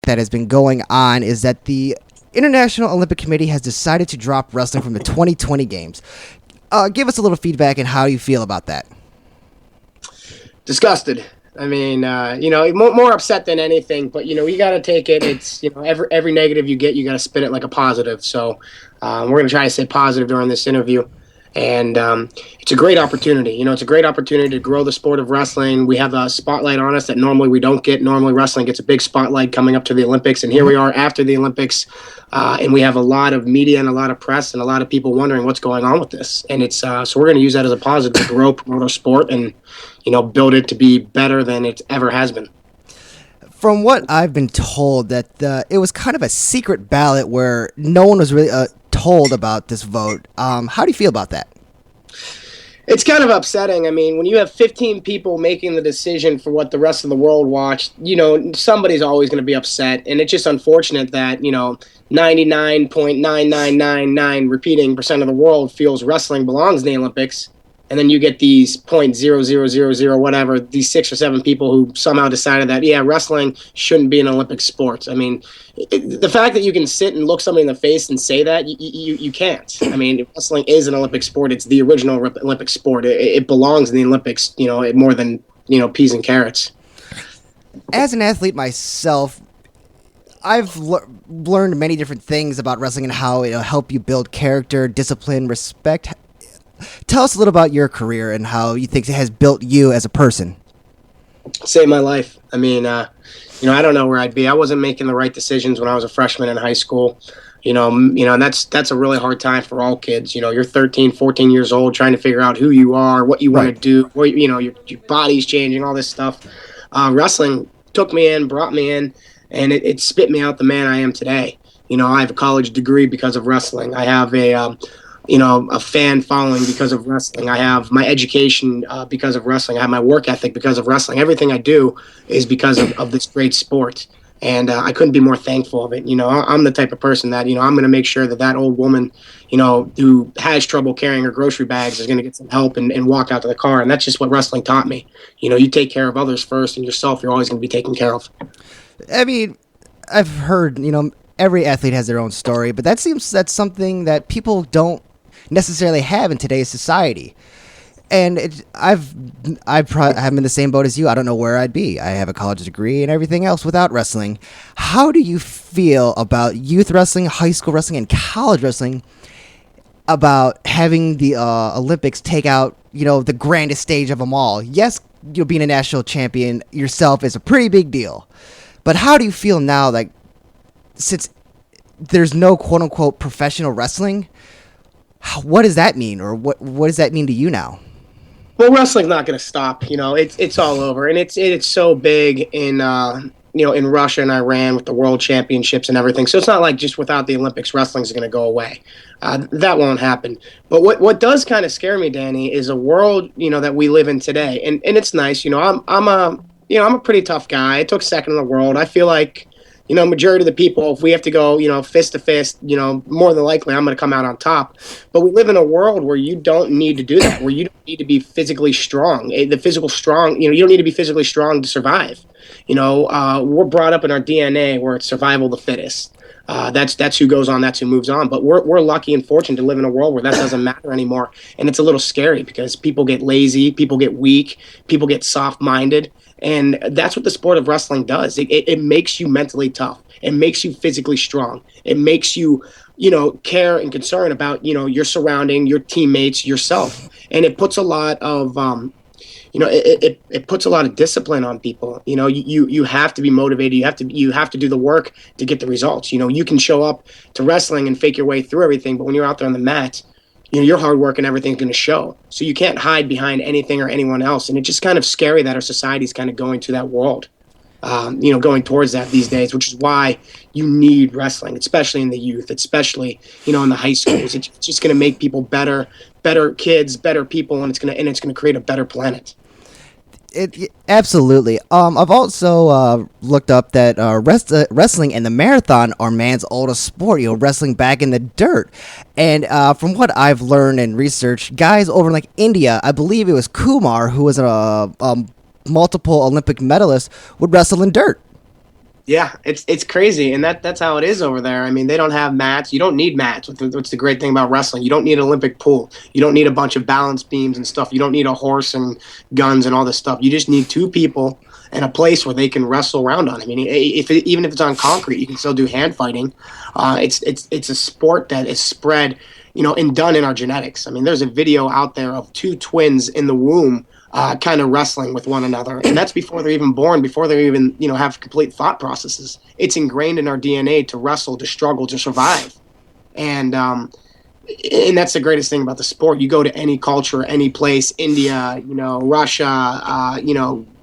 that has been going on is that the International Olympic Committee has decided to drop wrestling from the 2020 games. Give us a little feedback and how you feel about that. Disgusted. I mean, more upset than anything, but, you got to take it. It's, every negative you get, you got to spin it like a positive. So we're going to try to stay positive during this interview. And it's a great opportunity. It's a great opportunity to grow the sport of wrestling. We have a spotlight on us that normally we don't get. Normally wrestling gets a big spotlight coming up to the Olympics. And here we are after the Olympics. And we have a lot of media and a lot of press and a lot of people wondering what's going on with this. And it's so we're going to use that as a positive to grow, promote our sport, and build it to be better than it ever has been. From what I've been told, that it was kind of a secret ballot where no one was really told about this vote. How do you feel about that? It's kind of upsetting. I mean, when you have 15 people making the decision for what the rest of the world watched, somebody's always going to be upset. And it's just unfortunate that, 99.9999 repeating percent of the world feels wrestling belongs in the Olympics. And then you get these .0000 whatever, these 6 or 7 people who somehow decided that, wrestling shouldn't be an Olympic sport. I mean, the fact that you can sit and look somebody in the face and say that, you can't. I mean, wrestling is an Olympic sport. It's the original Olympic sport. It belongs in the Olympics, more than, peas and carrots. As an athlete myself, I've learned many different things about wrestling and how it'll help you build character, discipline, respect. Tell us a little about your career and how you think it has built you as a person. Saved my life. I mean, I don't know where I'd be. I wasn't making the right decisions when I was a freshman in high school. And that's a really hard time for all kids. You're 13, 14 years old trying to figure out who you are, what you want to do, your body's changing, all this stuff. Wrestling took me in, brought me in, and it spit me out the man I am today. I have a college degree because of wrestling. I have a fan following because of wrestling. I have my education because of wrestling. I have my work ethic because of wrestling. Everything I do is because of this great sport. And I couldn't be more thankful of it. I'm the type of person that, I'm going to make sure that old woman, who has trouble carrying her grocery bags is going to get some help and walk out to the car. And that's just what wrestling taught me. You take care of others first, and yourself, you're always going to be taken care of. I mean, I've heard, every athlete has their own story, but that's something that people don't necessarily have in today's society. And I'm in the same boat as you. I don't know where I'd be. I have a college degree and everything else without wrestling. How do you feel about youth wrestling, high school wrestling, and college wrestling about having the Olympics take out, the grandest stage of them all? Yes, being a national champion yourself is a pretty big deal. But how do you feel now, like, since there's no quote-unquote professional wrestling, what does that mean, or what does that mean to you now? Well, wrestling's not going to stop. It's all over, and it's so big in in Russia and Iran with the World Championships and everything. So it's not like just without the Olympics, wrestling's going to go away. That won't happen. But what does kind of scare me, Danny, is a world that we live in today, and it's nice. I'm a pretty tough guy. I took second in the world. I feel like, majority of the people, if we have to go, fist to fist, more than likely I'm going to come out on top. But we live in a world where you don't need to do that, where you don't need to be physically strong. The physical strong, you don't need to be physically strong to survive. We're brought up in our DNA where it's survival of the fittest. That's who goes on, that's who moves on. But we're lucky and fortunate to live in a world where that doesn't matter anymore. And it's a little scary because people get lazy, people get weak, people get soft-minded. And that's what the sport of wrestling does. It makes you mentally tough. It makes you physically strong. It makes you, care and concern about, your surrounding, your teammates, yourself. And it puts a lot of, it puts a lot of discipline on people. You have to be motivated. You have to do the work to get the results. You can show up to wrestling and fake your way through everything, but when you're out there on the mat, your hard work and everything's going to show. So you can't hide behind anything or anyone else. And it's just kind of scary that our society's kind of going to that world, going towards that these days, which is why you need wrestling, especially in the youth, especially, in the high schools. It's just going to make people better kids, better people, and it's going to create a better planet. Absolutely. I've also looked up that wrestling and the marathon are man's oldest sport, wrestling back in the dirt. And from what I've learned and researched, guys over in like India, I believe it was Kumar, who was a multiple Olympic medalist, would wrestle in dirt. Yeah, it's crazy, and that's how it is over there. I mean, they don't have mats. You don't need mats. What's the great thing about wrestling? You don't need an Olympic pool. You don't need a bunch of balance beams and stuff. You don't need a horse and guns and all this stuff. You just need two people and a place where they can wrestle around on. I mean, even if it's on concrete, you can still do hand fighting. It's a sport that is spread, and done in our genetics. I mean, there's a video out there of two twins in the womb kind of wrestling with one another. And that's before they're even born, before they even, have complete thought processes. It's ingrained in our DNA to wrestle, to struggle, to survive. And that's the greatest thing about the sport. You go to any culture, any place, India, Russia,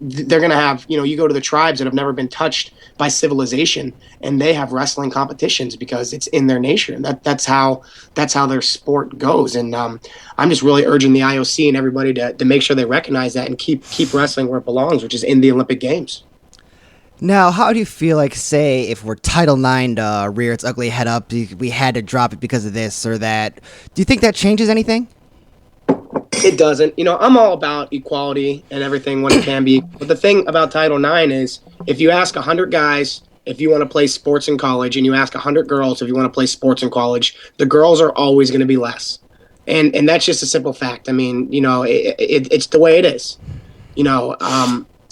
they're going to have, you go to the tribes that have never been touched by civilization, and they have wrestling competitions because it's in their nature. And that's how their sport goes. And I'm just really urging the IOC and everybody to make sure they recognize that and keep wrestling where it belongs, which is in the Olympic Games. Now, how do you feel like, say, if we're Title IX rear its ugly head up, we had to drop it because of this or that? Do you think that changes anything? It doesn't. I'm all about equality and everything when it can be. But the thing about Title IX is if you ask 100 guys if you want to play sports in college and you ask 100 girls if you want to play sports in college, the girls are always going to be less. And that's just a simple fact. I mean, it's the way it is.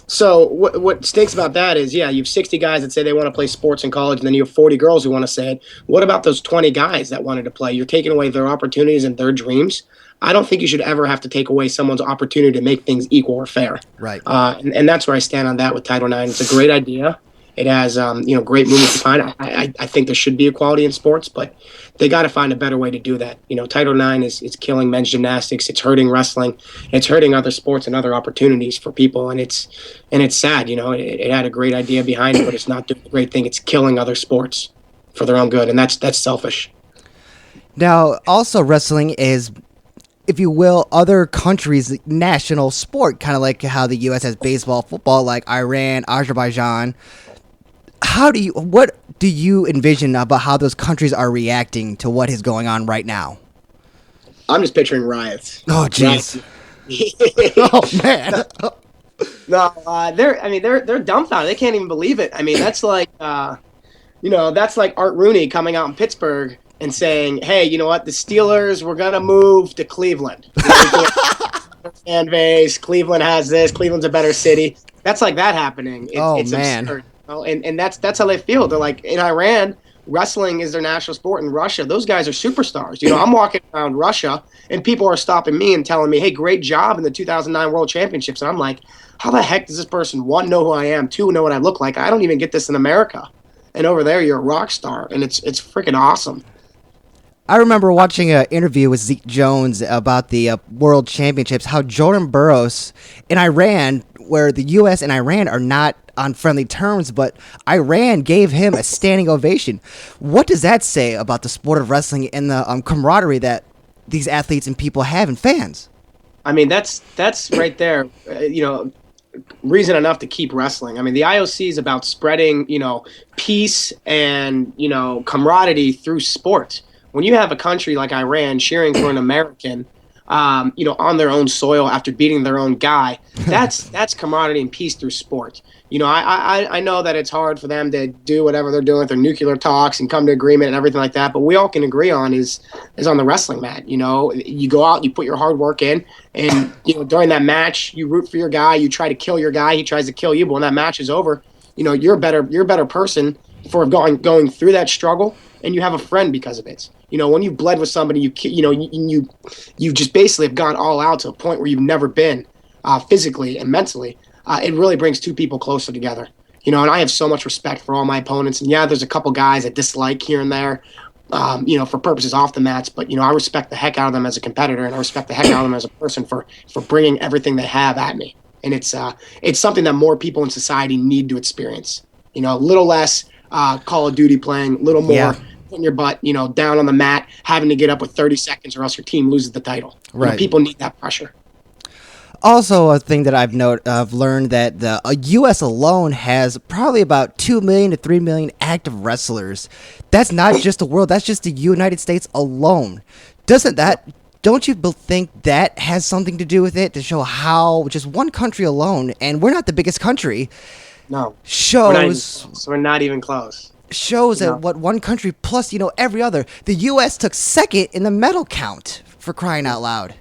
So what stinks about that is, you have 60 guys that say they want to play sports in college, and then you have 40 girls who want to say it. What about those 20 guys that wanted to play? You're taking away their opportunities and their dreams. I don't think you should ever have to take away someone's opportunity to make things equal or fair. Right. And that's where I stand on that with Title IX. It's a great idea. It has, great movements behind it. I think there should be equality in sports, but they got to find a better way to do that. Title IX is killing men's gymnastics. It's hurting wrestling. It's hurting other sports and other opportunities for people. And it's sad. It had a great idea behind it, but it's not doing a great thing. It's killing other sports for their own good, and that's selfish. Now, also wrestling is, if you will, other countries' national sport, kind of like how the U.S. has baseball, football, like Iran, Azerbaijan. What do you envision about how those countries are reacting to what is going on right now? I'm just picturing riots. Oh, jeez. Oh, man. No, they're dumbfounded. They can't even believe it. I mean, that's like, that's like Art Rooney coming out in Pittsburgh and saying, "Hey, you know what? The Steelers, we're gonna move to Cleveland. Fan base. Cleveland has this. Cleveland's a better city." That's like that happening. It's man. Absurd. And that's how they feel. They're like, in Iran, wrestling is their national sport. In Russia, those guys are superstars. I'm walking around Russia, and people are stopping me and telling me, "Hey, great job in the 2009 World Championships." And I'm like, how the heck does this person, one, know who I am, two, know what I look like? I don't even get this in America. And over there, you're a rock star, and it's freaking awesome. I remember watching an interview with Zeke Jones about the World Championships, how Jordan Burroughs in Iran, where the U.S. and Iran are not on friendly terms, but Iran gave him a standing ovation. What does that say about the sport of wrestling and the camaraderie that these athletes and people have and fans? I mean, that's right there, reason enough to keep wrestling. I mean, the IOC is about spreading, peace and, camaraderie through sport. When you have a country like Iran cheering for an American, on their own soil after beating their own guy, that's camaraderie and peace through sport. I know that it's hard for them to do whatever they're doing with their nuclear talks and come to agreement and everything like that, but we all can agree on is on the wrestling mat. You go out, you put your hard work in, and during that match, you root for your guy, you try to kill your guy, he tries to kill you, but when that match is over, you're a better person for going through that struggle, and you have a friend because of it. When you've bled with somebody, you just basically have gone all out to a point where you've never been, physically and mentally. It really brings two people closer together. And I have so much respect for all my opponents. And yeah, there's a couple guys I dislike here and there, for purposes off the mats. But I respect the heck out of them as a competitor, and I respect the heck out of them as a person for bringing everything they have at me. And it's something that more people in society need to experience. A little less Call of Duty playing, a little more. Yeah. Putting your butt, down on the mat, having to get up with 30 seconds or else your team loses the title. Right. People need that pressure. Also, a thing that I've learned that the U.S. alone has probably about 2 million to 3 million active wrestlers. That's not just the world. That's just the United States alone. Don't you think that has something to do with it, to show how just one country alone, and we're not the biggest country, No. shows We're not even close. that what one country plus every other. The U.S. took second in the medal count, for crying out loud.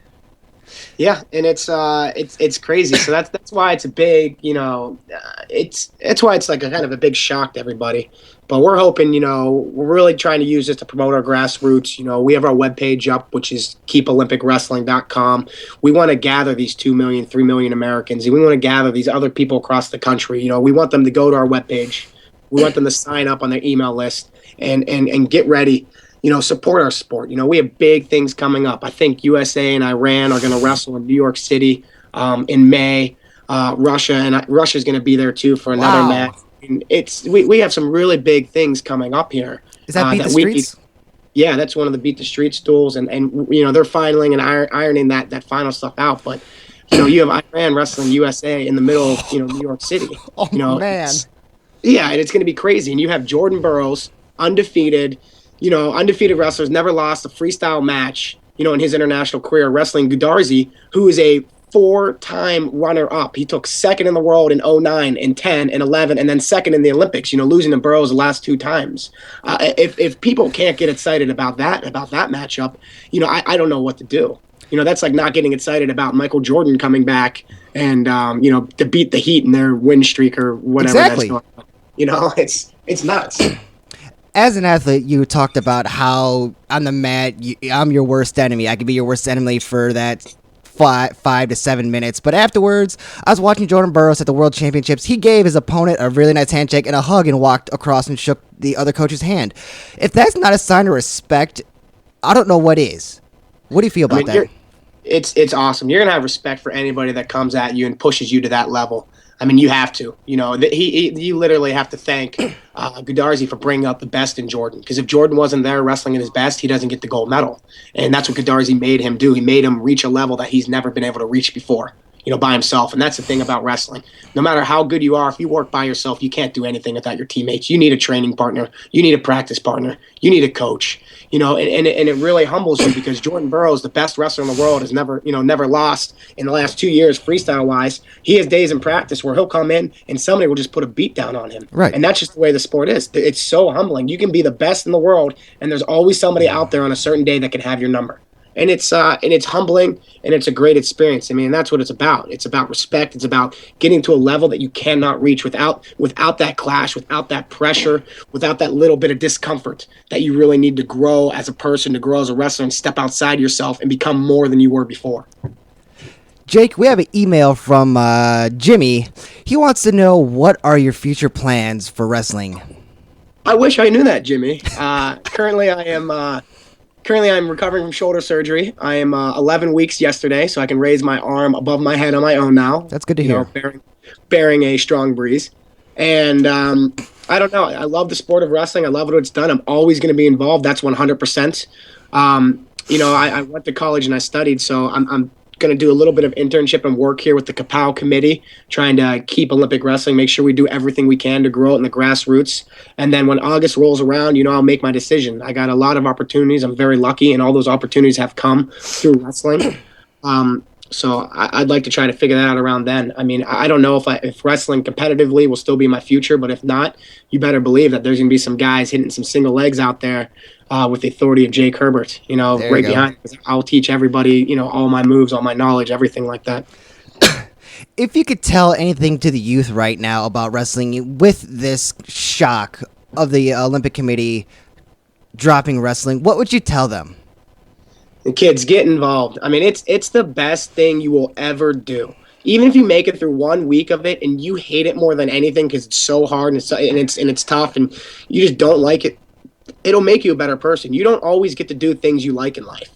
Yeah, and it's crazy. So that's why it's a big, it's why it's like a kind of a big shock to everybody. But we're hoping, we're really trying to use this to promote our grassroots. We have our webpage up, which is keepolympicwrestling.com. We want to gather these 2 million, 3 million Americans, and we want to gather these other people across the country. We want them to go to our webpage. We want them to sign up on their email list and get ready. Support our sport. We have big things coming up. I think USA and Iran are going to wrestle in New York City in May. Russia's going to be there too for another match. And we have some really big things coming up here. Is that Beat the Streets? Yeah, that's one of the Beat the Streets duels, and they're filing and ironing that final stuff out. But you have Iran wrestling USA in the middle of New York City. Man. Yeah, and it's going to be crazy. And you have Jordan Burroughs, undefeated wrestlers, never lost a freestyle match, in his international career, wrestling Gudarzi, who is a 4-time runner-up. He took second in the world in 2009, in 10, and 11, and then second in the Olympics, losing to Burroughs the last 2 times. If people can't get excited about that matchup, I don't know what to do. That's like not getting excited about Michael Jordan coming back and, to beat the Heat in their win streak or whatever. Exactly. That's going on. It's nuts. As an athlete, you talked about how on the mat, I'm your worst enemy. I could be your worst enemy for that 5 to 7 minutes. But afterwards, I was watching Jordan Burroughs at the World Championships. He gave his opponent a really nice handshake and a hug and walked across and shook the other coach's hand. If that's not a sign of respect, I don't know what is. What do you feel about that? It's awesome. You're going to have respect for anybody that comes at you and pushes you to that level. You have to. You literally have to thank Gudarzi for bringing out the best in Jordan. Because if Jordan wasn't there wrestling at his best, he doesn't get the gold medal. And that's what Gudarzi made him do. He made him reach a level that he's never been able to reach before, by himself. And that's the thing about wrestling. No matter how good you are, if you work by yourself, you can't do anything without your teammates. You need a training partner. You need a practice partner. You need a coach. And it really humbles you because Jordan Burroughs, the best wrestler in the world, has never lost in the last 2 years freestyle-wise. He has days in practice where he'll come in and somebody will just put a beat down on him. Right. And that's just the way the sport is. It's so humbling. You can be the best in the world, and there's always somebody out there on a certain day that can have your number. And it's humbling, and it's a great experience. That's what it's about. It's about respect. It's about getting to a level that you cannot reach without that clash, without that pressure, without that little bit of discomfort that you really need to grow as a person, to grow as a wrestler, and step outside yourself and become more than you were before. Jake, we have an email from Jimmy. He wants to know, what are your future plans for wrestling? I wish I knew that, Jimmy. Currently, I'm recovering from shoulder surgery. I am 11 weeks yesterday, so I can raise my arm above my head on my own now. That's good to hear. Bearing a strong breeze. And I don't know. I love the sport of wrestling. I love what it's done. I'm always going to be involved. That's 100%. I went to college and I studied, so I'm going to do a little bit of internship and work here with the Kapow committee, trying to keep Olympic wrestling, make sure we do everything we can to grow it in the grassroots. And then when August rolls around, I'll make my decision. I got a lot of opportunities. I'm very lucky, and all those opportunities have come through wrestling. So I'd like to try to figure that out around then. I don't know if wrestling competitively will still be my future, but if not, you better believe that there's going to be some guys hitting some single legs out there with the authority of Jake Herbert, right behind. I'll teach everybody, all my moves, all my knowledge, everything like that. If you could tell anything to the youth right now about wrestling with this shock of the Olympic Committee dropping wrestling, what would you tell them? And kids, get involved. It's the best thing you will ever do. Even if you make it through 1 week of it and you hate it more than anything because it's so hard and it's tough and you just don't like it, it'll make you a better person. You don't always get to do things you like in life.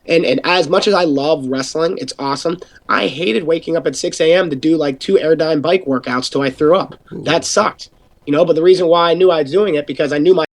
And as much as I love wrestling, it's awesome. I hated waking up at 6 a.m. to do like 2 Airdyne bike workouts till I threw up. That sucked. But the reason why I knew I was doing it, because I knew my